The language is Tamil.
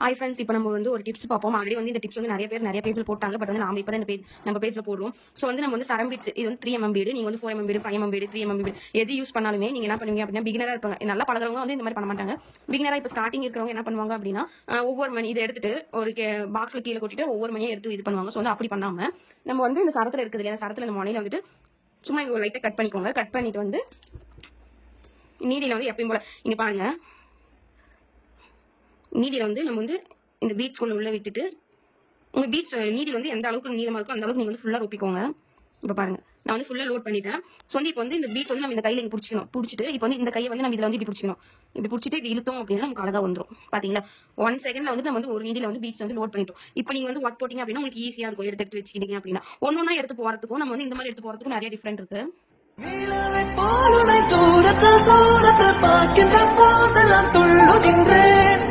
ஹாய் ஃப்ரெண்ட்ஸ், இப்போ நம்ம வந்து ஒரு டிப்ஸ் பார்ப்போம். ஆல்ரெடி வந்து இந்த டிப்ஸ் வந்து நிறைய பேஜில் போட்டாங்க. பட் வந்து நாம இப்போ இந்த நம்ம பேஜில் போடுறோம். ஸோ வந்து நம்ம வந்து சரம் பீட்ஸ் இது வந்து 3mm பீடு, நீங்கள் வந்து 4mm bead, 5mm bead, 3mm bead எது யூஸ் பண்ணாலுமே நீங்கள் என்ன பண்ணுவீங்க அப்படின்னா, பிகினராக இருப்பாங்க. நல்லா பழகிறவங்க வந்து இந்த மாதிரி பண்ண மாட்டாங்க. பிகினராக இப்போ ஸ்டார்டிங் இருக்கிறவங்க என்ன பண்ணுவாங்க அப்படின்னா, ஒவ்வொரு மணி இதை எடுத்துட்டு ஒரு பாக்ஸில் கீழே கொட்டிட்டு ஒவ்வொரு மணியை எடுத்து இது பண்ணுவாங்க. ஸோ வந்து அப்படி பண்ணாமல் நம்ம வந்து இந்த சரத்தில் இருக்குது இல்லையா, சரத்தில் இந்த முனையில் வந்துட்டு சும்மா இங்கே ஒரு லைட்டாக கட் பண்ணிக்கோங்க. கட் பண்ணிட்டு வந்து நீடியில் வந்து எப்பயும் போல இங்கே பாருங்க, நீடியில் வந்து நம்ம வந்து இந்த பீட்ஸ் உள்ள விட்டுட்டு உங்க பீட்ஸ் நீடில் வந்து எந்த அளவுக்கு நீளமா இருக்கோ அந்த அளவுக்கு நீங்க வந்து ஃபுல்லா ரொப்பிக்கோங்க. இப்போ பாருங்க, நான் வந்து ஃபுல்லா லோட் பண்ணிட்டேன். ஸோ வந்து இப்போ வந்து இந்த பீட்ஸ் வந்து நம்ம இந்த கையில இங்கே பிடிச்சிட்டு இப்போ வந்து இந்த கையை வந்து நம்ம இதில் வந்து இப்படி பிடிச்சிக்கணும். இப்படி பிடிச்சிட்டு இப்படி இழுத்தோம் அப்படின்னா நமக்கு அழகா வந்துடும். பாத்தீங்களா, 1 செகண்ட்ல வந்து நம்ம வந்து ஒரு நீடில வந்து பீட்ஸ் வந்து லோட் பண்ணிட்டோம். இப்போ நீங்க வந்து ஒர்க் போட்டீங்க அப்படின்னா உங்களுக்கு ஈஸியா இருக்கும். எடுத்து வச்சுக்கிட்டீங்க அப்படின்னா ஒன்னொன்னா எடுத்து போறதுக்கும் நம்ம வந்து இந்த மாதிரி எடுத்து போறதுக்கும் நிறைய டிஃபரெண்ட் இருக்கு. தூரத்தில் பார்க்கின்ற போதெல்லாம் துள்ளுகின்றேன்.